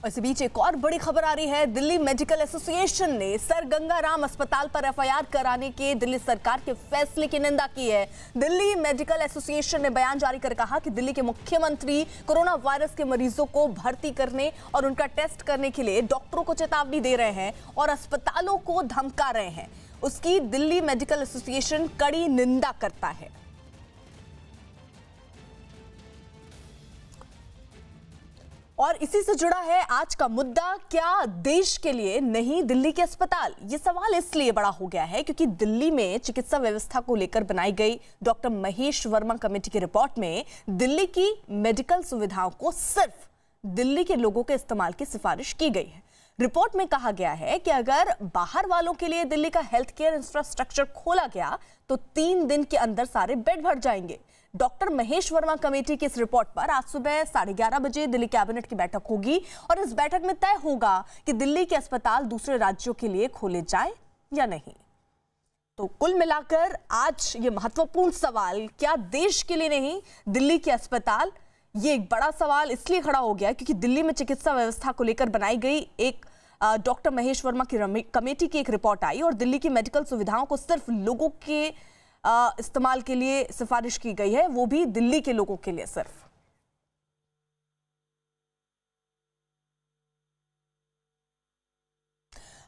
इसी बीच एक और बड़ी खबर आ रही है। दिल्ली मेडिकल एसोसिएशन ने सर गंगाराम अस्पताल पर एफआईआर कराने के दिल्ली सरकार के फैसले की निंदा की है। दिल्ली मेडिकल एसोसिएशन ने बयान जारी कर कहा कि दिल्ली के मुख्यमंत्री कोरोना वायरस के मरीजों को भर्ती करने और उनका टेस्ट करने के लिए डॉक्टरों को चेतावनी दे रहे हैं और अस्पतालों को धमका रहे हैं। उसकी दिल्ली मेडिकल एसोसिएशन कड़ी निंदा करता है। और इसी से जुड़ा है आज का मुद्दा, क्या देश के लिए नहीं दिल्ली के अस्पताल? ये सवाल इसलिए बड़ा हो गया है क्योंकि दिल्ली में चिकित्सा व्यवस्था को लेकर बनाई गई डॉक्टर महेश वर्मा कमेटी की रिपोर्ट में दिल्ली की मेडिकल सुविधाओं को सिर्फ दिल्ली के लोगों के इस्तेमाल की सिफारिश की गई है। रिपोर्ट में कहा गया है कि अगर बाहर वालों के लिए दिल्ली का हेल्थ केयर इंफ्रास्ट्रक्चर खोला गया तो 3 दिन के अंदर सारे बेड भर जाएंगे। डॉक्टर महेश वर्मा कमेटी की इस रिपोर्ट पर आज सुबह 11:30 बजे दिल्ली कैबिनेट की बैठक होगी और इस बैठक में तय होगा कि दिल्ली के अस्पताल दूसरे राज्यों के लिए खोले जाएं या नहीं। तो कुल मिलाकर आज ये महत्वपूर्ण सवाल, क्या देश के लिए नहीं दिल्ली के अस्पताल, ये एक बड़ा सवाल इसलिए खड़ा हो गया क्योंकि दिल्ली में चिकित्सा व्यवस्था को लेकर बनाई गई एक डॉक्टर महेश वर्मा की कमेटी की एक रिपोर्ट आई और दिल्ली की मेडिकल सुविधाओं को सिर्फ लोगों के इस्तेमाल के लिए सिफारिश की गई है, वो भी दिल्ली के लोगों के लिए सिर्फ।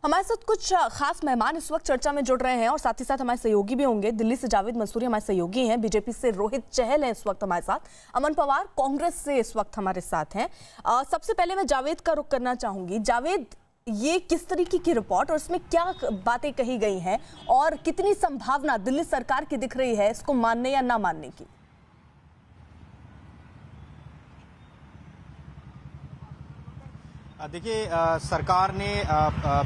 हमारे साथ कुछ खास मेहमान इस वक्त चर्चा में जुड़ रहे हैं और साथ ही साथ हमारे सहयोगी भी होंगे। दिल्ली से जावेद मंसूरी हमारे सहयोगी हैं, बीजेपी से रोहित चहल हैं इस वक्त हमारे साथ, अमन पवार कांग्रेस से इस वक्त हमारे साथ हैं। सबसे पहले मैं जावेद का रुख करना चाहूंगी। जावेद, ये किस तरीके की रिपोर्ट और इसमें क्या बातें कही गई हैं और कितनी संभावना दिल्ली सरकार की दिख रही है इसको मानने या ना मानने की? देखिए, सरकार ने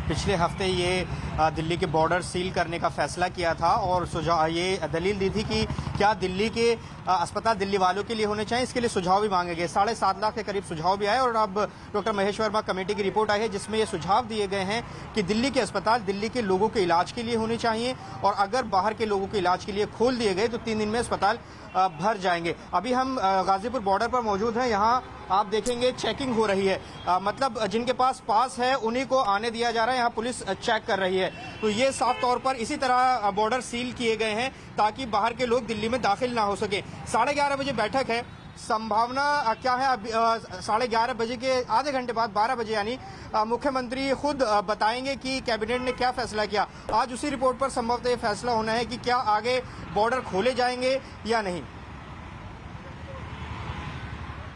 पिछले हफ्ते ये दिल्ली के बॉर्डर सील करने का फैसला किया था और सुझाव ये दलील दी थी कि क्या दिल्ली के अस्पताल दिल्ली वालों के लिए होने चाहिए, इसके लिए सुझाव भी मांगे गए। 7.5 लाख के करीब सुझाव भी आए और अब डॉक्टर महेश वर्मा कमेटी की रिपोर्ट आई है जिसमें ये सुझाव दिए गए हैं कि दिल्ली के अस्पताल दिल्ली के लोगों के इलाज के लिए होने चाहिए और अगर बाहर के लोगों के इलाज के लिए खोल दिए गए तो 3 दिन में अस्पताल भर जाएंगे। अभी हम गाजीपुर बॉर्डर पर मौजूद हैं, यहाँ आप देखेंगे चेकिंग हो रही है, मतलब जिनके पास है उन्हीं को आने दिया जा रहा है, यहाँ पुलिस चेक कर रही है। तो ये साफ तौर पर इसी तरह बॉर्डर सील किए गए हैं ताकि बाहर के लोग दिल्ली में दाखिल ना हो सके। 11:30 बजे बैठक है, संभावना क्या है? अब 11:30 बजे के आधे घंटे बाद 12 बजे यानी मुख्यमंत्री खुद बताएंगे कि कैबिनेट ने क्या फैसला किया। आज उसी रिपोर्ट पर संभवतः ये फैसला होना है कि क्या आगे बॉर्डर खोले जाएंगे या नहीं।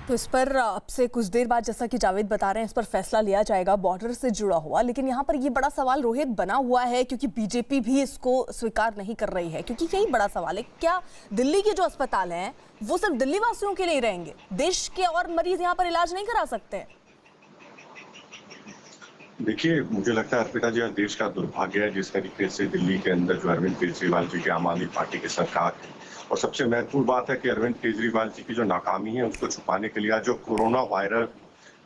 तो इस पर अब से कुछ देर बाद, जैसा कि जावेद बता रहे हैं, इस पर फैसला लिया जाएगा बॉर्डर से जुड़ा हुआ। लेकिन यहाँ पर ये बड़ा सवाल रोहित बना हुआ है क्योंकि बीजेपी भी इसको स्वीकार नहीं कर रही है, क्योंकि यही बड़ा सवाल है, क्या दिल्ली के जो अस्पताल हैं वो सिर्फ दिल्ली वासियों के लिए रहेंगे? देश के और मरीज यहाँ पर इलाज नहीं करा सकते? देखिए, मुझे लगता है अर्पिता जी, देश का दुर्भाग्य है जिस तरीके से दिल्ली के अंदर जो अरविंद केजरीवाल जी की आम आदमी पार्टी की सरकार है। और सबसे महत्वपूर्ण बात है कि अरविंद केजरीवाल जी की जो नाकामी है उसको छुपाने के लिए आज जो कोरोना वायरस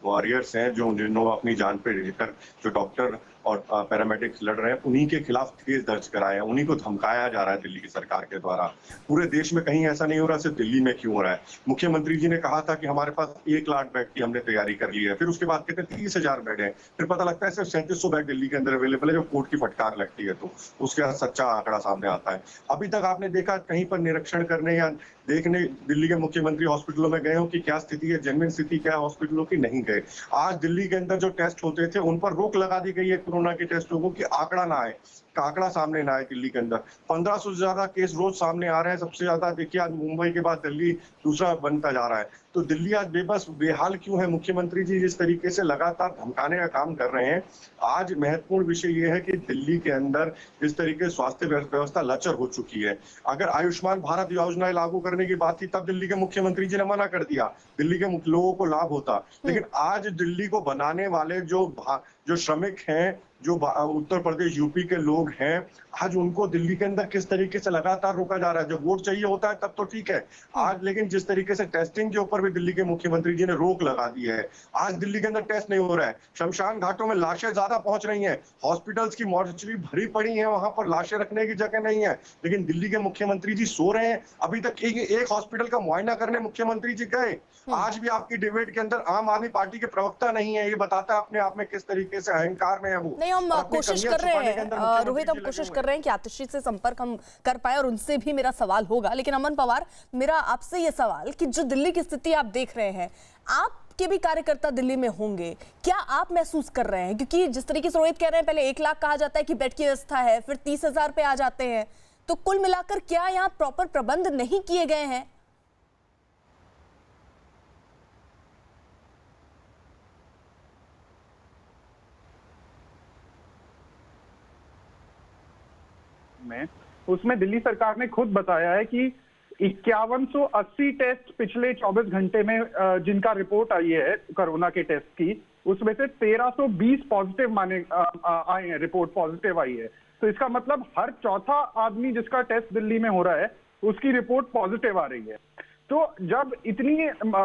वॉरियर्स हैं, जो जिन्होंने अपनी जान पे लेकर जो डॉक्टर और पैरामेडिक्स लड़ रहे हैं, उन्हीं के खिलाफ केस दर्ज कराए हैं, उन्हीं को धमकाया जा रहा है दिल्ली की सरकार के द्वारा। पूरे देश में कहीं ऐसा नहीं हो रहा, सिर्फ दिल्ली में क्यों हो रहा है? मुख्यमंत्री जी ने कहा था कि हमारे पास 1 लाख बेड की हमने तैयारी कर ली है, फिर उसके बाद कहते हैं 30,000 बेड है, फिर पता लगता है सिर्फ 3700 बेड दिल्ली के अंदर अवेलेबल है। जब कोर्ट की फटकार लगती है तो उसके बाद सच्चा आंकड़ा सामने आता है। अभी तक आपने देखा कहीं पर निरीक्षण करने या देखने दिल्ली के मुख्यमंत्री हॉस्पिटलों में गए हो कि क्या स्थिति है, जेन्युइन स्थिति क्या है हॉस्पिटलों की? नहीं गए। आज दिल्ली के अंदर जो टेस्ट होते थे उन पर रोक लगा दी गई है कोरोना के टेस्टों को, कि आंकड़ा ना आए, का आंकड़ा सामने ना आए। दिल्ली के अंदर 1500 से ज्यादा केस रोज सामने आ रहे हैं, सबसे ज्यादा देखिए आज मुंबई के बाद दिल्ली दूसरा बनता जा रहा है। तो दिल्ली आज बेबस बेहाल क्यों है? मुख्यमंत्री जी जिस तरीके से लगातार धमकाने का काम कर रहे हैं। आज महत्वपूर्ण विषय यह है कि दिल्ली के अंदर जिस तरीके से स्वास्थ्य व्यवस्था लचर हो चुकी है। अगर आयुष्मान भारत योजना लागू करने की बात थी तब दिल्ली के मुख्यमंत्री जी ने मना कर दिया, दिल्ली के लोगों को लाभ होता। लेकिन आज दिल्ली को बनाने वाले जो श्रमिक हैं, जो उत्तर प्रदेश यूपी के लोग हैं, आज उनको दिल्ली के अंदर किस तरीके से लगातार रोका जा रहा है। जब वोट चाहिए होता है तब तो ठीक है, आज लेकिन जिस तरीके से टेस्टिंग के ऊपर भी दिल्ली के मुख्यमंत्री जी ने रोक लगा दी है, आज दिल्ली के अंदर टेस्ट नहीं हो रहा है। शमशान घाटों में लाशें ज्यादा पहुंच रही हैं, हॉस्पिटल्स की मॉर्चरी भरी पड़ी है, वहां पर लाशें रखने की जगह नहीं है, लेकिन दिल्ली के मुख्यमंत्री जी सो रहे हैं। अभी तक एक हॉस्पिटल का मुआयना करने मुख्यमंत्री जी गए। आज भी आपकी डिबेट के अंदर आम आदमी पार्टी के प्रवक्ता नहीं है, ये बताता है अपने आप में किस तरीके से अहंकार में है वो। नहीं, हम कोशिश कर रहे हैं रोहित, हम कोशिश कर रहे हैं कि आतिशी से संपर्क हम कर पाए और उनसे भी मेरा सवाल होगा। लेकिन अमन पवार, मेरा आपसे ये सवाल कि जो दिल्ली की स्थिति आप देख रहे हैं, आपके भी कार्यकर्ता दिल्ली में होंगे, क्या आप महसूस कर रहे हैं? क्योंकि जिस तरीके से रोहित कह रहे हैं, पहले 1 लाख कहा जाता है कि बेड की व्यवस्था है, फिर 30,000 पे आ जाते हैं, तो कुल मिलाकर क्या यहाँ प्रॉपर प्रबंध नहीं किए गए हैं? उसमें दिल्ली सरकार ने खुद बताया है कि 5180 टेस्ट पिछले 24 घंटे में जिनका रिपोर्ट आई है कोरोना के टेस्ट की, उसमें से 1320 पॉजिटिव आए हैं, रिपोर्ट पॉजिटिव आई है। तो इसका मतलब हर चौथा आदमी जिसका टेस्ट दिल्ली में हो रहा है उसकी रिपोर्ट पॉजिटिव आ रही है। तो जब इतनी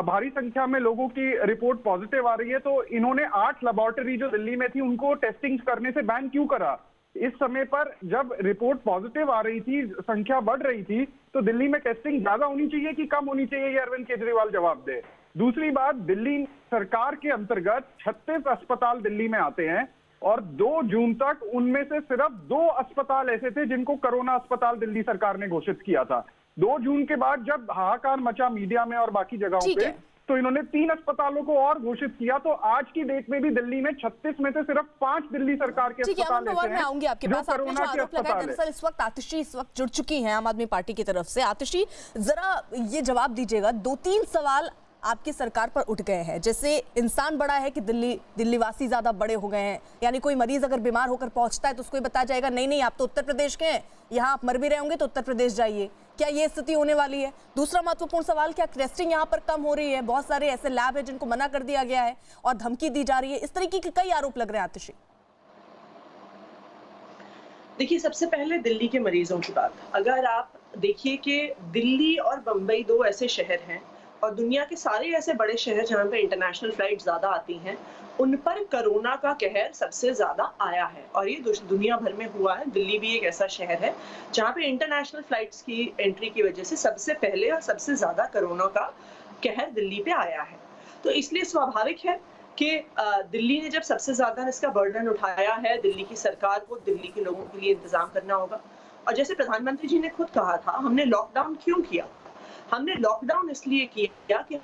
भारी संख्या में लोगों की रिपोर्ट पॉजिटिव आ रही है, तो इन्होंने 8 लेबोरेटरी जो दिल्ली में थी उनको टेस्टिंग करने से बैन क्यों करा? इस समय पर जब रिपोर्ट पॉजिटिव आ रही थी, संख्या बढ़ रही थी, तो दिल्ली में टेस्टिंग ज्यादा होनी चाहिए कि कम होनी चाहिए, ये अरविंद केजरीवाल जवाब दे। दूसरी बात, दिल्ली सरकार के अंतर्गत 36 अस्पताल दिल्ली में आते हैं और 2 जून तक उनमें से सिर्फ 2 अस्पताल ऐसे थे जिनको कोरोना अस्पताल दिल्ली सरकार ने घोषित किया था। 2 जून के बाद जब हाहाकार मचा मीडिया में और बाकी जगहों पे, तो इन्होंने 3 अस्पतालों को और घोषित किया। तो आज की डेट में भी दिल्ली में 36 में से सिर्फ 5 दिल्ली सरकार के अस्पताल ऐसे हैं आऊंगी आपके पास। आपने जो आरोप लगाया, दरअसल इस वक्त आतिशी जुड़ चुकी हैं आम आदमी पार्टी की तरफ से। आतिशी, जरा ये जवाब दीजिएगा, 2-3 सवाल आपकी सरकार पर उठ गए हैं। जैसे इंसान बड़ा है कि दिल्ली वासी ज्यादा बड़े हो गए हैं, यानी कोई मरीज अगर बीमार होकर पहुंचता है तो उसको बताया जाएगा नहीं आप तो उत्तर प्रदेश के हैं, यहाँ आप मर भी रहे होंगे तो उत्तर प्रदेश जाइए। क्या ये स्थिति होने वाली है? दूसरा महत्वपूर्ण सवाल, क्या टेस्टिंग यहाँ पर कम हो रही है? बहुत सारे ऐसे लैब है जिनको मना कर दिया गया है और धमकी दी जा रही है। इस तरीके के कई आरोप लग रहे हैं आतिशी। देखिए, सबसे पहले दिल्ली के मरीजों की बात। अगर आप देखिए कि दिल्ली और बंबई 2 ऐसे शहर हैं और दुनिया के सारे ऐसे बड़े शहर जहाँ पे इंटरनेशनल फ्लाइट ज्यादा आती हैं, उन पर कोरोना का कहर सबसे ज्यादा आया है और ये दुनिया भर में हुआ है। दिल्ली भी एक ऐसा शहर है जहाँ पे इंटरनेशनल फ्लाइट्स की एंट्री की वजह से सबसे पहले और सबसे ज्यादा कोरोना का कहर दिल्ली पे आया है। तो इसलिए स्वाभाविक है कि दिल्ली ने जब सबसे ज्यादा इसका बर्डन उठाया है, दिल्ली की सरकार को दिल्ली के लोगों के लिए इंतजाम करना होगा। और जैसे प्रधानमंत्री जी ने खुद कहा था, हमने लॉकडाउन क्यों किया? हमने लॉकडाउन इसलिए किया कि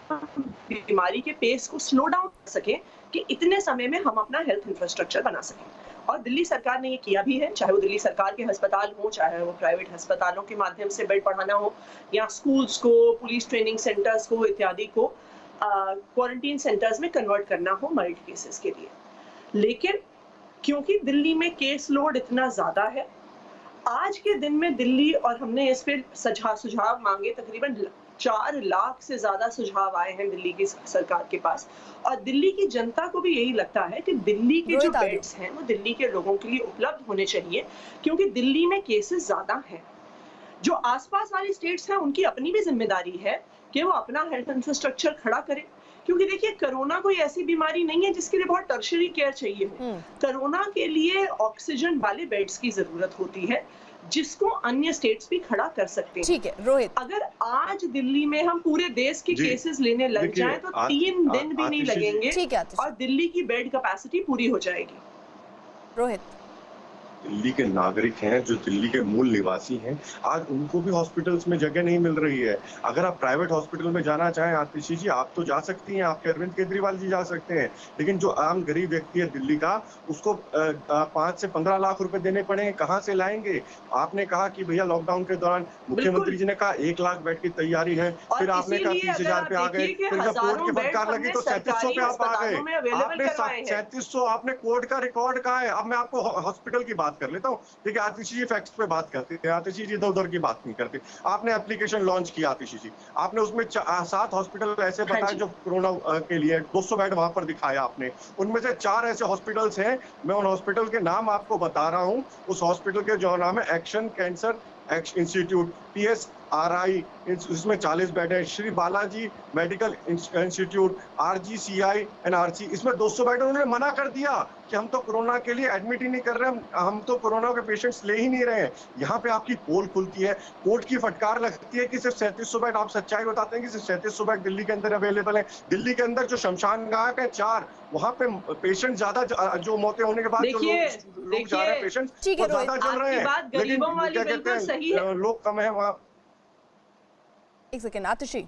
बीमारी के पेस को स्लो डाउन कर सकें कि इतने समय में हम अपना हेल्थ इंफ्रास्ट्रक्चर बना सकें। और दिल्ली सरकार ने ये किया भी है, चाहे वो दिल्ली सरकार के अस्पताल हो, चाहे वो प्राइवेट अस्पतालों के माध्यम से बेड बढ़ाना हो, या स्कूल्स को, पुलिस ट्रेनिंग सेंटर्स को इत्यादि को क्वारंटीन सेंटर्स में कन्वर्ट करना हो माइल्ड केसेस के लिए। लेकिन क्योंकि दिल्ली में केस लोड इतना ज्यादा है, आज के दिन में दिल्ली, और हमने इस पे सुझाव मांगे, तकरीबन 4 लाख से ज्यादा सुझाव आए हैं दिल्ली की सरकार के पास। और दिल्ली की जनता को भी यही लगता है कि दिल्ली के जो बेड्स हैं वो दिल्ली के लोगों के लिए उपलब्ध होने चाहिए, क्योंकि दिल्ली में केसेस ज्यादा हैं। जो आसपास वाली स्टेट्स हैं उनकी अपनी भी जिम्मेदारी है कि वो अपना हेल्थ इंफ्रास्ट्रक्चर खड़ा करें, क्योंकि देखिए कोरोना कोई ऐसी बीमारी नहीं है जिसके लिए बहुत टर्शरी केयर चाहिए हो। कोरोना के लिए ऑक्सीजन वाले बेड्स की जरूरत होती है, जिसको अन्य स्टेट्स भी खड़ा कर सकते हैं। ठीक है रोहित, अगर आज दिल्ली में हम पूरे देश के केसेस लेने लग जाएं तो 3 दिन भी नहीं लगेंगे और दिल्ली की बेड कैपेसिटी पूरी हो जाएगी। रोहित, दिल्ली के नागरिक हैं, जो दिल्ली के मूल निवासी हैं, आज उनको भी हॉस्पिटल्स में जगह नहीं मिल रही है। अगर आप प्राइवेट हॉस्पिटल में जाना चाहें आतिशी जी, आप तो जा सकती हैं, आपके अरविंद केजरीवाल जी जा सकते हैं, लेकिन जो आम गरीब व्यक्ति है दिल्ली का, उसको 5 से 15 लाख रुपए देने पड़ेंगे, कहाँ से लाएंगे? आपने कहा कि भैया लॉकडाउन के दौरान मुख्यमंत्री जी ने कहा 1 लाख बेड की तैयारी है, फिर आपने कहा 30,000 पे आ गए, फिर जब कोर्ट की फटकार लगी तो 3700 पे आप आ गए। आपने 3700, आपने कोर्ट का रिकॉर्ड कहा है। अब मैं आपको हॉस्पिटल की बात बात कर लेता हूँ। देखिए आतिशी जी फैक्ट्स पे बात करते थे, आतिशी जी इधर उधर की बात नहीं करते। आपने एप्लीकेशन लॉन्च किया आतिशी जी, आपने उसमें 7 हॉस्पिटल ऐसे बताए जो कोरोना के लिए 200 बेड वहां पर दिखाया आपने, उनमें से 4 ऐसे हॉस्पिटल्स हैं, मैं उन हॉस्पिटल के नाम आपको बता रहा हूँ। उस हॉस्पिटल के जो नाम है एक्शन कैंसर इंस्टीट्यूट, PSRI, इसमें 40 बेड है, Shri Balaji medical institute, RGCI NRC, इसमें 200 बेड। उन्होंने मना कर दिया कि हम तो कोरोना के लिए एडमिट ही नहीं कर रहे, हम तो कोरोना के पेशेंट्स ले ही नहीं रहे हैं। यहाँ पे आपकी पोल खुलती है, कोर्ट की फटकार लगती है कि सिर्फ 3700 बेड, आप सच्चाई बताते हैं कि सिर्फ 3700 बेड दिल्ली के अंदर अवेलेबल है। दिल्ली के अंदर जो शमशान घाट है 4, वहाँ पे पेशेंट ज्यादा, जो मौतें होने के बाद जो लोग जा रहे हैं पेशेंट वो ज्यादा चल रहे हैं, लेकिन क्या कहते हैं लोग कम है वहाँ। एक सेकेंड आतिशी,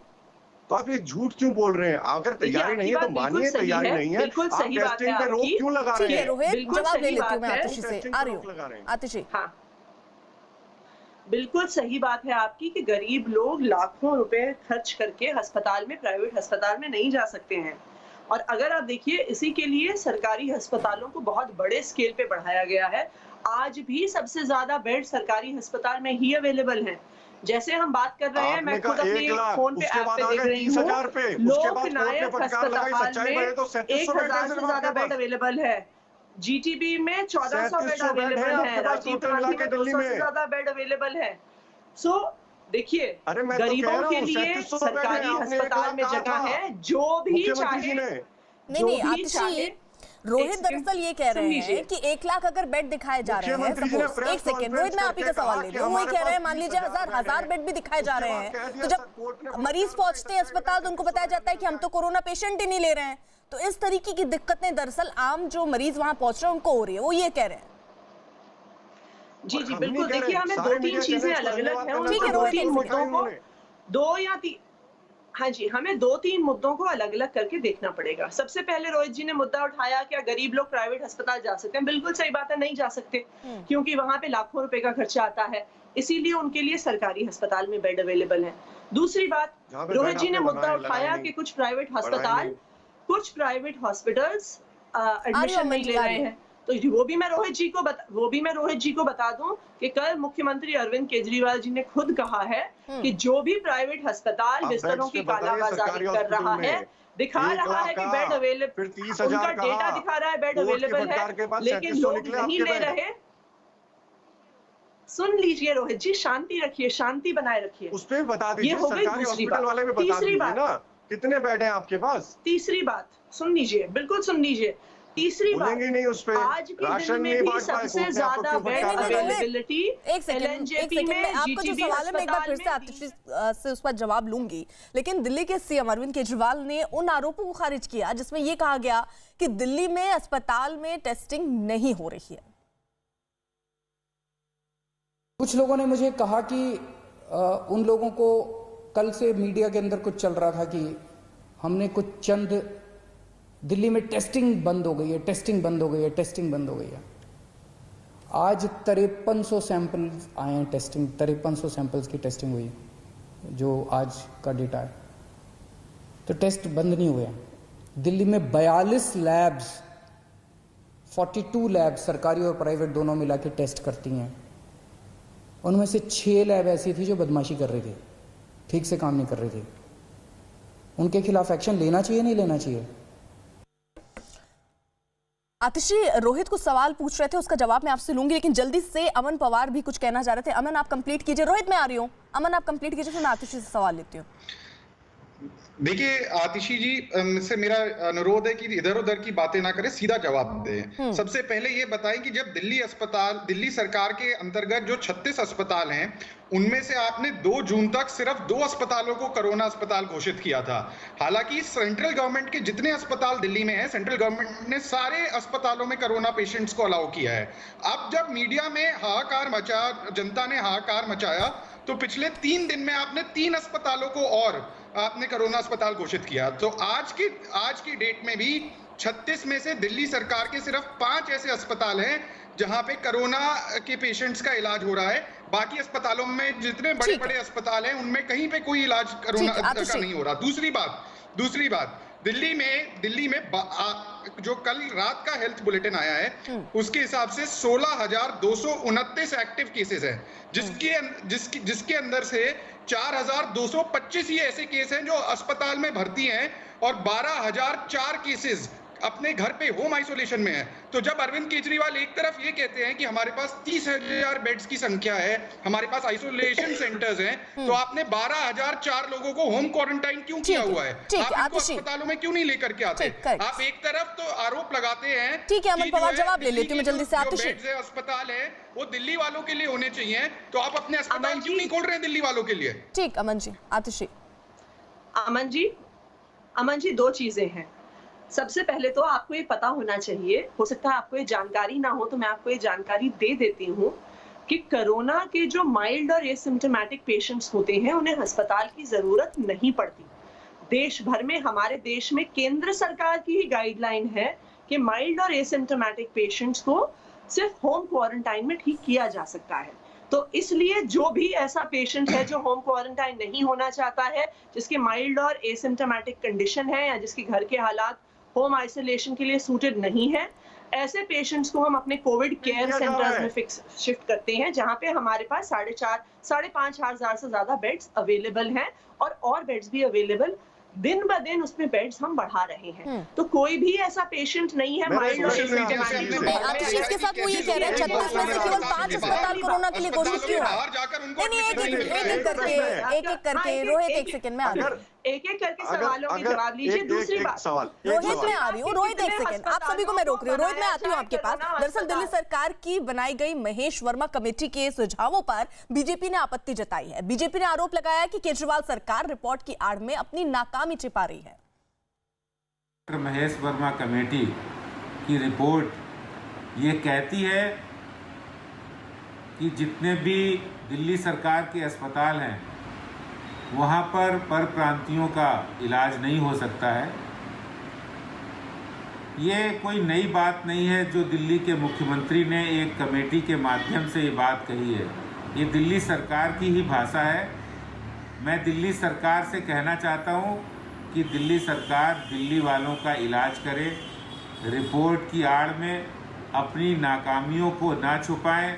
तो आप ये झूठ क्यों बोल रहे हैं? अगर तैयारी नहीं है तो मानिए तैयारी नहीं है, आप टेस्टिंग पे रोक क्यों लगा रहे हैं? रोहित जवाब ले लेती हूँ मैं आतिशी से, आ रही हूँ आतिशी। हाँ, बिल्कुल सही बात है आपकी कि गरीब लोग लाखों रुपए खर्च करके अस्पताल में, प्राइवेट अस्पताल में नहीं जा सकते हैं। और अगर आप देखिए, इसी के लिए सरकारी अस्पतालों को बहुत बड़े स्केल पे बढ़ाया गया है। आज भी सबसे ज्यादा बेड सरकारी अस्पताल में ही अवेलेबल हैं। जैसे हम बात कर रहे हैं, मैं खुद अपने फोन पे ऐप पे देख रही हूँ, लोकनायक अस्पताल में 1000 से ज्यादा बेड अवेलेबल है, GTB में 1400 बेड अवेलेबल है, राजीव गांधी में 200 से ज्यादा बेड अवेलेबल है। सो देखिए, गरीबों के लिए सरकारी अस्पताल में जगह है, जो भी चाहे। नहीं आतिशी, रोहित दरअसल ये कह रहे हैं कि 1 लाख अगर बेड दिखाए जा रहे हैं, सपोज, एक सेकेंड रोहित, मैं आप ही का सवाल ले रही हूँ। वो कह रहे हैं मान लीजिए हजार बेड भी दिखाए जा रहे हैं, तो जब मरीज पहुंचते हैं अस्पताल तो उनको बताया जाता है कि हम तो कोरोना पेशेंट ही नहीं ले रहे हैं। तो इस तरीके की दिक्कतें दरअसल आम जो मरीज वहां पहुंच रहे हैं उनको हो रही है, वो ये कह रहे हैं। जी बिल्कुल, देखिए हमें 2-3 चीजें अलग अलग है, उनको 2-3 मुद्दों को 2 या 3, हाँ जी, हमें 2-3 मुद्दों को अलग अलग करके देखना पड़ेगा। सबसे पहले रोहित जी ने मुद्दा उठाया, क्या गरीब लोग प्राइवेट अस्पताल जा सकते हैं? बिल्कुल सही बात है, नहीं जा सकते, क्योंकि वहां पे लाखों रुपए का खर्चा आता है, इसीलिए उनके लिए सरकारी अस्पताल में बेड अवेलेबल है। दूसरी बात, रोहित जी ने मुद्दा उठाया कि कुछ प्राइवेट हॉस्पिटल्स एडमिशन नहीं ले रहे हैं, तो वो भी मैं रोहित जी को बता दूं कि कल मुख्यमंत्री अरविंद केजरीवाल जी ने खुद कहा है कि जो भी प्राइवेट अस्पताल बिस्तरों की कालाबाजारी कर रहा है, दिखा रहा है कि बेड अवेलेबल, उनका डेटा दिखा रहा है बेड अवेलेबल है, लेकिन लोग नहीं ले रहे। सुन लीजिए रोहित जी, शांति रखिए, शांति बनाए रखिए। उस पे बता दीजिए, सरकारी हॉस्पिटल वाले में बता दीजिए ना कितने बेड हैं आपके पास। तीसरी बात सुन लीजिए, बिल्कुल सुन लीजिए। तीसरी बात, नहीं उस पे आज के दिन में भी सबसे ज्यादा बेड अवेलेबिलिटी LNJP में, आपको जो सवाल है मैं एक बार फिर से आतिशी से उस पर जवाब लूंगी, लेकिन दिल्ली के CM अरविंद केजरीवाल ने उन आरोपों को खारिज किया जिसमें यह कहा गया कि दिल्ली में अस्पताल में टेस्टिंग नहीं हो रही है। कुछ लोगों ने मुझे कहा कि उन लोगों को कल से मीडिया के अंदर कुछ चल रहा था कि हमने कुछ चंद दिल्ली में टेस्टिंग बंद हो गई है, टेस्टिंग बंद हो गई है, टेस्टिंग बंद हो गई है। आज 5300 सैंपल्स आए हैं, टेस्टिंग 5300 सैंपल्स की टेस्टिंग हुई, जो आज का डेटा है। तो टेस्ट बंद नहीं हुए हैं। दिल्ली में 42 लैब्स, 42 लैब्स सरकारी और प्राइवेट दोनों मिला के टेस्ट करती हैं। उनमें से 6 लैब ऐसी थी जो बदमाशी कर रही थी, ठीक से काम नहीं कर रही थी। उनके खिलाफ एक्शन लेना चाहिए, नहीं लेना चाहिए? आतिशी, रोहित कुछ सवाल पूछ रहे थे, उसका जवाब मैं आपसे लूंगी, लेकिन जल्दी से अमन पवार भी कुछ कहना चाह रहे थे। अमन आप कंप्लीट कीजिए, रोहित मैं आ रही हूँ, अमन आप कंप्लीट कीजिए, फिर मैं आतिशी से सवाल लेती हूँ। देखिए आतिशी जी से मेरा अनुरोध है कि इधर उधर की बातें ना करें, सीधा जवाब दें। सबसे पहले ये बताएं कि जब दिल्ली सरकार के अंतर्गत जो 36 अस्पताल हैं, उनमें से आपने 2 जून तक सिर्फ 2 अस्पतालों को कोरोना अस्पताल घोषित किया था। हालांकि सेंट्रल गवर्नमेंट के जितने अस्पताल दिल्ली में हैं, सेंट्रल गवर्नमेंट ने सारे अस्पतालों में कोरोना पेशेंट्स को अलाउ किया है। अब जब मीडिया में हाहाकार मचा, जनता ने हाहाकार मचाया, तो पिछले 3 दिन में आपने 3 अस्पतालों को और आपने कोरोना अस्पताल घोषित किया। तो आज की डेट में भी 36 में से दिल्ली सरकार के सिर्फ 5 ऐसे अस्पताल हैं जहां पे कोरोना के पेशेंट्स का इलाज हो रहा है। बाकी अस्पतालों में जितने बड़े अस्पताल हैं, उनमें कहीं पे कोई इलाज कोरोना का नहीं हो रहा। दूसरी बात, दिल्ली में जो कल रात का हेल्थ बुलेटिन आया है उसके हिसाब से 16,229 एक्टिव केसेस हैं, जिसके अंदर से 4,225 ही ऐसे केस हैं जो अस्पताल में भर्ती हैं और 12,004 केसेस अपने घर पे होम आइसोलेशन में है। तो जब अरविंद केजरीवाल एक तरफ ये कहते हैं कि हमारे पास 30,000 बेड्स की संख्या है, हमारे पास आइसोलेशन सेंटर्स हैं, तो आपने 12,004 लोगों को होम क्वारंटाइन क्यों किया हुआ है? आप इनको अस्पतालों में क्यों नहीं लेकर के आते? आप एक तरफ तो आरोप लगाते हैं, ठीक है अमन पवार, जवाब ले लेती हूँ मैं जल्दी से। आतिशी, अस्पताल है वो दिल्ली वालों के लिए होने चाहिए, तो आप अपने अस्पताल क्यों नहीं खोल रहे हैं दिल्ली वालों के लिए? ठीक अमन जी। आतिशी, अमन जी दो चीजें हैं। सबसे पहले तो आपको ये पता होना चाहिए, हो सकता है आपको ये जानकारी ना हो तो मैं आपको ये जानकारी दे देती हूँ कि कोरोना के जो माइल्ड और एसिम्प्टोमेटिक पेशेंट्स होते हैं उन्हें अस्पताल की जरूरत नहीं पड़ती। देश भर में, हमारे देश में केंद्र सरकार की ही गाइडलाइन है कि माइल्ड और एसिम्प्टोमेटिक पेशेंट्स को सिर्फ होम क्वारंटाइन में ठीक किया जा सकता है। तो इसलिए जो भी ऐसा पेशेंट है जो होम क्वारंटाइन नहीं होना चाहता है, जिसके माइल्ड और एसिम्प्टोमेटिक कंडीशन है या जिसके घर के हालात होम आइसोलेशन के लिए सूटेड नहीं है, ऐसे पेशेंट्स को हम अपने कोविड केयर सेंटर्स में शिफ्ट करते हैं, जहां पे हमारे पास 4,500 हजार से ज्यादा बेड्स अवेलेबल हैं और बेड्स भी अवेलेबल दिन ब दिन उसमें बेड्स हम बढ़ा रहे हैं। तो कोई भी ऐसा पेशेंट नहीं है माइल्ड और आतिशी के साथ वो ये कह रहे हैं 36 में से केवल 5 अस्पताल कोरोना के लिए घोषित क्यों है? नहीं, एक एक करके रोहित, एक सेकंड में आ रही हूँ, एक-एक करके सवालों के जवाब लीजिए। दूसरी बात, रोहित में आ रही हूँ, रोहित एक सेकंड, आप सभी को मैं रोक रही हूँ। रोहित मैं आती हूँ आपके पास। दरअसल दिल्ली सरकार की बनाई गई महेश वर्मा कमेटी के सुझावों पर बीजेपी ने आपत्ति जताई है। बीजेपी ने आरोप लगाया कि केजरीवाल सरकार रिपोर्ट की आड़ में अपनी नाकामी छिपा रही है। महेश वर्मा कमेटी की रिपोर्ट ये कहती है कि जितने भी दिल्ली सरकार के अस्पताल हैं वहाँ पर परप्रांतियों का इलाज नहीं हो सकता है। ये कोई नई बात नहीं है जो दिल्ली के मुख्यमंत्री ने एक कमेटी के माध्यम से ये बात कही है। ये दिल्ली सरकार की ही भाषा है। मैं दिल्ली सरकार से कहना चाहता हूँ कि दिल्ली सरकार दिल्ली वालों का इलाज करे, रिपोर्ट की आड़ में अपनी नाकामियों को ना छुपाएं।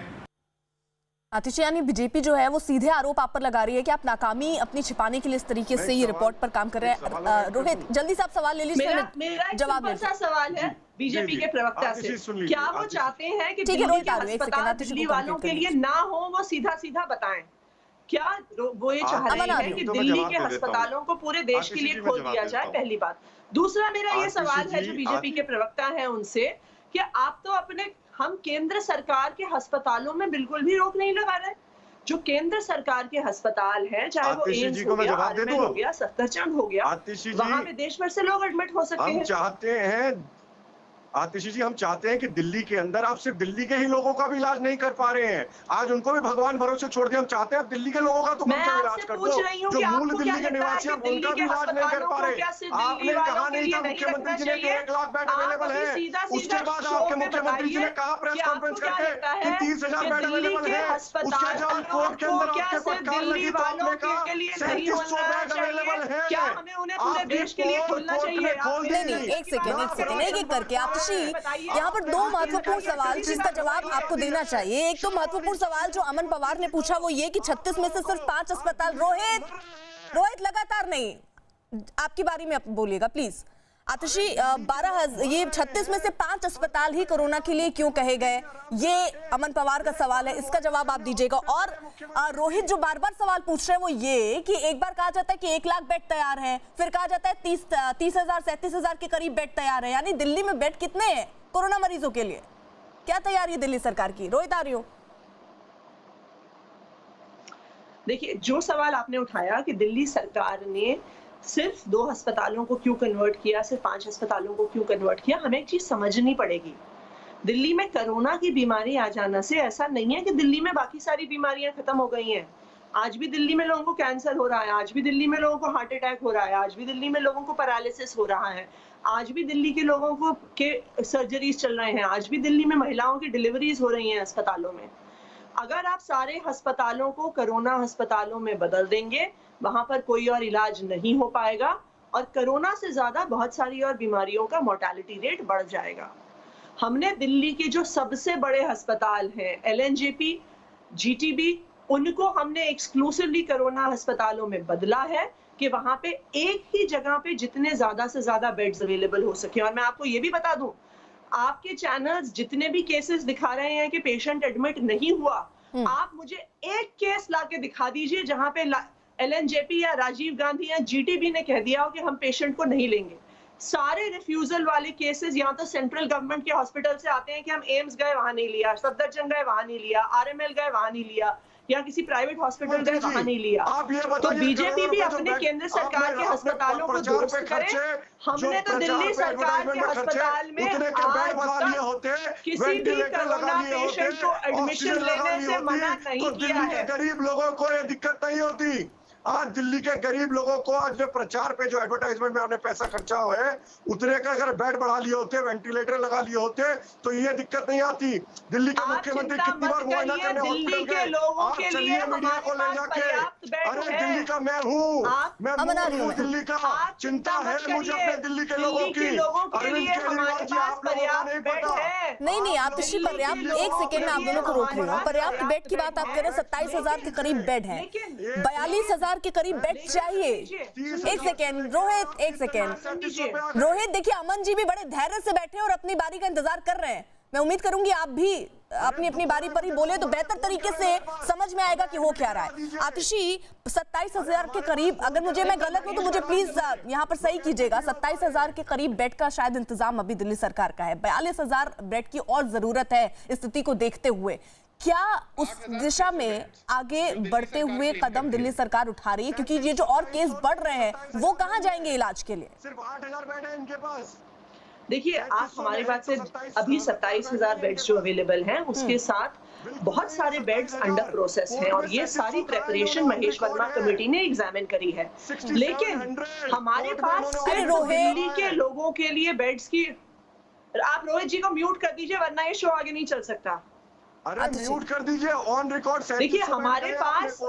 आतिशी, यानी बीजेपी जो है वो सीधे आरोप आप पर लगा रही है कि आप नाकामी अपनी छिपाने के लिए इस तरीके से ये रिपोर्ट पर काम कर रहे हैं। रोहित जल्दी से आप सवाल ले लीजिए, मेरा जवाब सा सवाल है बीजेपी के प्रवक्ता से, क्या वो चाहते हैं कि दिल्ली के अस्पताल दिल्ली वालों के लिए ना हो? वो सीधा सीधा बताएं, क्या वो ये चाह रहे हैं कि दिल्ली के अस्पतालों को पूरे देश के लिए खोल दिया जाए? पहली बात। दूसरा मेरा ये सवाल है जो बीजेपी के प्रवक्ता है उनसे, कि आप तो हम केंद्र सरकार के अस्पतालों में बिल्कुल भी रोक नहीं लगा रहे। जो केंद्र सरकार के अस्पताल हैं, चाहे वो एम्स हो गया, आरएमएल हो गया, सफदरजंग हो गया, वहां पे देश भर से लोग एडमिट हो सकते हैं। आतिशी जी, हम चाहते हैं कि दिल्ली के अंदर आप सिर्फ दिल्ली के ही लोगों का भी इलाज नहीं कर पा रहे हैं। आज उनको भी भगवान भरोसे छोड़ दिया। हम चाहते हैं आप दिल्ली के लोगों का तो इलाज कर दो। जो मूल दिल्ली के निवासी हैं उनका भी इलाज नहीं कर पा रहे। आपने कहा नहीं था मुख्यमंत्री जी ने कि 1 लाख बेड अवेलेबल है। उसके बाद आपके मुख्यमंत्री जी ने कहा प्रेस कॉन्फ्रेंस करके कि 30,000 बेड अवेलेबल है। उसके बाद कोर्ट के अंदर आपके पटकार लगी तो आपने कहा 3700 बेड अवेलेबल है। क्या हमें उन्हें पूरे देश के लिए खोलना चाहिए? नहीं, एक सेकंड, एक करके आप यहाँ पर 2 महत्वपूर्ण सवाल जिसका जवाब आपको देना चाहिए। एक तो महत्वपूर्ण सवाल जो अमन पवार ने पूछा वो ये कि 36 में से सिर्फ 5 अस्पताल। रोहित लगातार नहीं, आपकी बारी में बोलिएगा प्लीज। आतिशी, 36 में से 5 अस्पताल ही कोरोना के लिए क्यों कहे गए, ये अमन पवार का सवाल है, इसका जवाब आप दीजिएगा। और रोहित जो बार बार सवाल पूछ रहे हैं वो ये कि एक बार कहा जाता है कि 1 लाख बेड तैयार हैं, फिर कहा जाता है 30,000 37,000 के करीब बेड तैयार है। यानी दिल्ली में बेड कितने हैं कोरोना मरीजों के लिए? क्या तैयारी है दिल्ली सरकार की? रोहित आ रही हो? देखिए, जो सवाल आपने उठाया कि दिल्ली सरकार ने सिर्फ 2 अस्पतालों को क्यों कन्वर्ट किया, सिर्फ 5 अस्पतालों को क्यों कन्वर्ट किया, हमें एक चीज समझनी पड़ेगी। दिल्ली में कोरोना की बीमारी आ जाना से ऐसा नहीं है कि दिल्ली में बाकी सारी बीमारियां खत्म हो गई हैं। आज भी दिल्ली में लोगों को कैंसर हो रहा है, आज भी दिल्ली में लोगों को हार्ट अटैक हो रहा है, आज भी दिल्ली में लोगों को पैरालिसिस हो रहा है, आज भी दिल्ली के लोगों को के सर्जरीज चल रहे हैं, आज भी दिल्ली में महिलाओं की डिलीवरीज हो रही हैं अस्पतालों में। अगर आप सारे अस्पतालों को कोरोना अस्पतालों में बदल देंगे, वहां पर कोई और इलाज नहीं हो पाएगा और कोरोना से ज्यादा बहुत सारी और बीमारियों का मोर्टेलिटी रेट बढ़ जाएगा। हमने दिल्ली के जो सबसे बड़े अस्पताल हैं, LNJP, GTB, उनको हमने एक्सक्लूसिवली कोरोना अस्पतालों में बदला है कि वहां पे एक ही जगह पे जितने ज्यादा से ज्यादा बेड्स अवेलेबल हो सके। और मैं आपको ये भी बता दूं, आपके चैनल्स जितने भी केसेस दिखा रहे हैं कि पेशेंट एडमिट नहीं हुआ, आप मुझे एक केस लाके दिखा दीजिए जहां पे LNJP या राजीव गांधी या GTB ने कह दिया हो कि हम पेशेंट को नहीं लेंगे। सारे रिफ्यूजल वाले केसेस या तो सेंट्रल गवर्नमेंट के हॉस्पिटल से आते हैं कि हम एम्स गए वहां नहीं लिया, सफदरजंग गए वहां नहीं लिया, RML गए वहां नहीं लिया, या किसी प्राइवेट हॉस्पिटल गए वहां नहीं लिया। तो बीजेपी भी अपने केंद्र सरकार के अस्पतालों को दुरुस्त करे। हमने तो दिल्ली सरकार के अस्पताल में किसी भी कोरोना पेशेंट को एडमिशन लेने से मना नहीं किया है। गरीब लोगों को ये दिक्कत नहीं होती। आज दिल्ली के गरीब लोगों को आज जो प्रचार पे जो एडवर्टाइजमेंट में हमने पैसा खर्चा हुआ है, उतने का अगर बेड बढ़ा लिए होते, वेंटिलेटर लगा लिए होते, तो ये दिक्कत नहीं आती। दिल्ली के मुख्यमंत्री कितनी बार मुआयना करने हॉस्पिटल गए। आप चलिए मीडिया को ले जाके, अरे दिल्ली का मैं हूँ, मैं हूँ दिल्ली का, चिंता है मुझे अपने दिल्ली के लोगों की। अरविंद केजरीवाल जी, आप लोगों को नहीं पता। नहीं आतिशी, पर्याप्त, एक सेकेंड में आप दोनों को रोक रही हूँ। पर्याप्त बेड की बात आप कह रहे हैं, 27,000 के करीब बेड है, 42,000 के करीब बेड चाहिए। एक सेकेंड रोहित, एक सेकेंड रोहित, देखिए अमन जी भी बड़े धैर्य से बैठे और अपनी बारी का इंतजार कर रहे हैं। मैं उम्मीद करूंगी आप भी अपनी अपनी बारी पर ही बोले तो बेहतर तरीके से समझ में आएगा कि हो क्या रहा है। आतिशी, 27,000 के करीब, अगर मैं गलत हूं तो मुझे प्लीज यहाँ पर सही कीजिएगा, 27,000 के करीब बेड का शायद इंतजाम अभी दिल्ली सरकार का है, 42,000 बेड की और जरूरत है स्थिति को देखते हुए। क्या उस दिशा में आगे बढ़ते हुए कदम दिल्ली सरकार उठा रही है? क्योंकि ये जो और केस बढ़ रहे हैं वो कहां जाएंगे इलाज के लिए? सिर्फ 8,000 बेड है इनके पास। देखिए, आप हमारी बात से अभी 27,000 बेड्स जो अवेलेबल हैं, उसके साथ बहुत सारे बेड्स अंडर प्रोसेस हैं और ये सारी प्रिपरेशन महेश वर्मा कमेटी ने एग्जामिन करी है। लेकिन हमारे पास सिर्फ दिल्ली के लोगों के लिए बेड्स की, आप रोहित जी को म्यूट कर दीजिए वरना ये शो आगे नहीं चल सकता। अरे म्यूट कर दीजिए, ऑन रिकॉर्ड। देखिए हमारे पास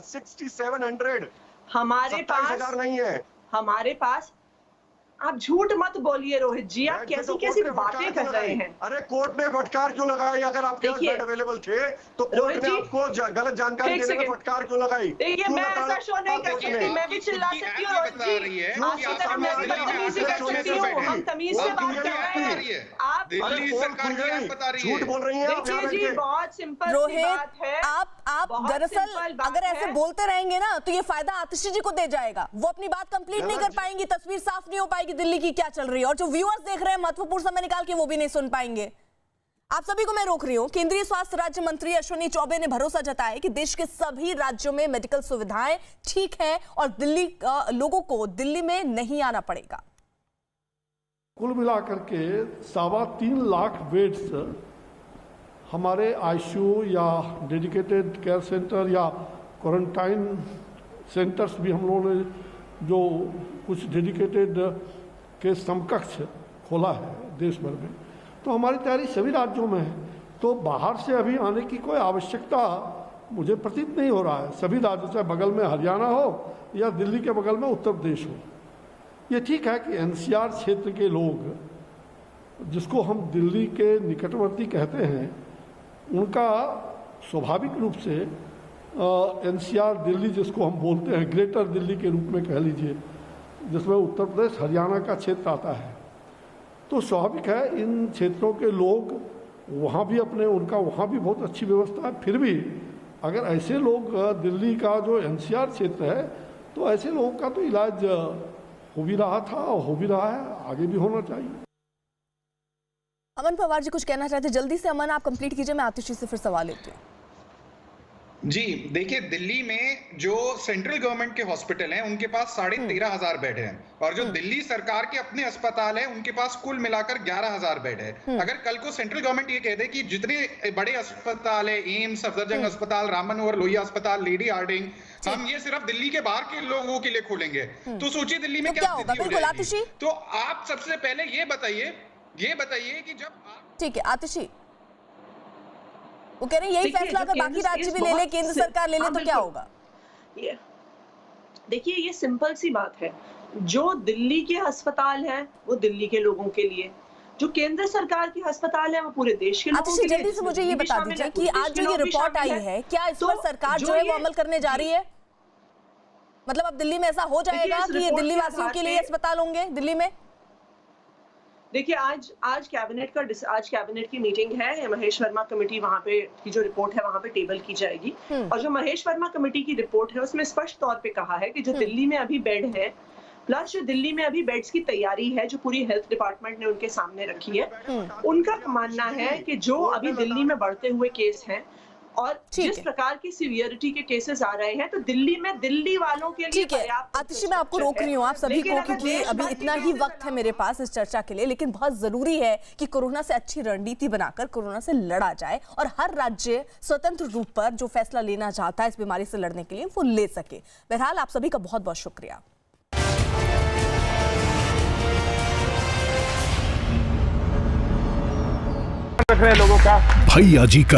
6700, हमारे पास नहीं है। हमारे पास, आप झूठ मत बोलिए रोहित जी, आप कैसी कैसी बातें कर रहे हैं। अरे कोर्ट ने फटकार क्यों लगाई? अगर आपके पास बेड अवेलेबल थे तो कोर्ट ने आपको गलत जानकारी देने में फटकार क्यों लगाई? देखिए, मैं ऐसा शो नहीं कर सकती, मैं भी चिल्ला सकती हूँ रोहित जी, आपकी तरह मैं भी बदतमीजी कर सकती हूँ। हम तमीज से बात कर रहे हैं, आप झूठ बोल रही हैं। देखिए जी, बहुत सिंपल सी बात है। आप दरअसल अगर ऐसे बोलते रहेंगे ना तो ये फायदा आतिशी जी को दे जाएगा, वो अपनी बात कंप्लीट नहीं कर पाएंगी, तस्वीर साफ नहीं हो पाएगी दिल्ली की क्या चल रही है, और जो व्यूअर्स देख रहे हैं महत्वपूर्ण समय निकाल के वो भी नहीं सुन पाएंगे। आप सभी को मैं रोक रही हूं। केंद्रीय स्वास्थ्य राज्य मंत्री अश्विनी चौबे ने भरोसा जताया कि देश के सभी राज्यों में मेडिकल सुविधाएं ठीक है और दिल्ली लोगों को दिल्ली में नहीं आना पड़ेगा। कुल मिलाकर के 3.25 लाख बेड्स हमारे आईसीयू या डेडिकेटेड केयर सेंटर या क्वारंटाइन सेंटर्स भी हम लोगों ने जो कुछ डेडिकेटेड के समकक्ष खोला है देश भर में, तो हमारी तैयारी सभी राज्यों में है। तो बाहर से अभी आने की कोई आवश्यकता मुझे प्रतीत नहीं हो रहा है। सभी राज्यों, चाहे बगल में हरियाणा हो या दिल्ली के बगल में उत्तर प्रदेश हो। ये ठीक है कि एनसीआर क्षेत्र के लोग, जिसको हम दिल्ली के निकटवर्ती कहते हैं, उनका स्वाभाविक रूप से एनसीआर दिल्ली, जिसको हम बोलते हैं ग्रेटर दिल्ली के रूप में कह लीजिए, जिसमें उत्तर प्रदेश हरियाणा का क्षेत्र आता है, तो स्वाभाविक है इन क्षेत्रों के लोग वहाँ भी उनका वहाँ भी बहुत अच्छी व्यवस्था है। फिर भी अगर ऐसे लोग दिल्ली का जो एनसीआर क्षेत्र है, तो ऐसे लोगों का तो इलाज हो भी रहा था और हो भी रहा है, आगे भी होना चाहिए। अमन पवार जी कुछ कहना चाहते हैं? जल्दी से अमन आप कंप्लीट कीजिए, मैं आतिशी से फिर सवाल लेती हूँ। जी देखिए, दिल्ली में जो सेंट्रल गवर्नमेंट के हॉस्पिटल हैं उनके पास 13,500 बेड हैं और जो दिल्ली सरकार के अपने अस्पताल हैं उनके पास कुल मिलाकर 11,000 बेड है। अगर कल को सेंट्रल गवर्नमेंट ये कह दे कि जितने बड़े अस्पताल है, एम्स, सफदरजंग अस्पताल, राम मनोहर लोहिया अस्पताल, लेडी हार्डिंग, हम ये सिर्फ दिल्ली के बाहर के लोगों के लिए खोलेंगे, तो सोचिए दिल्ली में क्या स्थिति हो जाएगी। तो आप सबसे पहले ये बताइए कि जब ठीक है आतिशी, वो कह रहे हैं यही फैसला अगर बाकी राज्य भी ले ले, केंद्र सरकार ले ले, तो क्या होगा? देखिए, ये सिंपल सी बात है। जो दिल्ली के अस्पताल हैं वो दिल्ली के लोगों के लिए, जो केंद्र सरकार के अस्पताल है वो पूरे देश के लोगों आतिशी के लिए। जल्दी से मुझे ये बता दीजिए कि आज जो ये रिपोर्ट आई है, क्या इस पर सरकार जो है वो अमल करने जा रही है? मतलब अब दिल्ली में ऐसा हो जाएगा कि ये दिल्ली वासियों के लिए अस्पताल होंगे दिल्ली में? देखिए आज कैबिनेट की मीटिंग है, महेश वर्मा कमेटी वहां पे की जो रिपोर्ट है वहां पे टेबल की जाएगी, और जो महेश वर्मा कमेटी की रिपोर्ट है उसमें स्पष्ट तौर पे कहा है कि जो दिल्ली में अभी बेड है प्लस जो दिल्ली में अभी बेड्स की तैयारी है जो पूरी हेल्थ डिपार्टमेंट ने उनके सामने रखी है, उनका मानना है कि जो अभी दिल्ली में बढ़ते हुए केस हैं और जिस प्रकार की सीवियरिटी के केसेस आ रहे हैं, तो दिल्ली में दिल्ली वालों के लिए ठीक है आतिशी, मैं आपको रोक रही हूँ आप सभी को, क्योंकि अभी इतना ही वक्त है मेरे पास इस चर्चा के लिए, लेकिन बहुत जरूरी है कि कोरोना से अच्छी रणनीति बनाकर कोरोना से लड़ा जाए और हर राज्य स्वतंत्र रूप पर जो फैसला लेना चाहता है इस बीमारी से लड़ने के लिए वो ले सके। बहरहाल आप सभी का बहुत बहुत शुक्रिया। लोगों का भैया जी का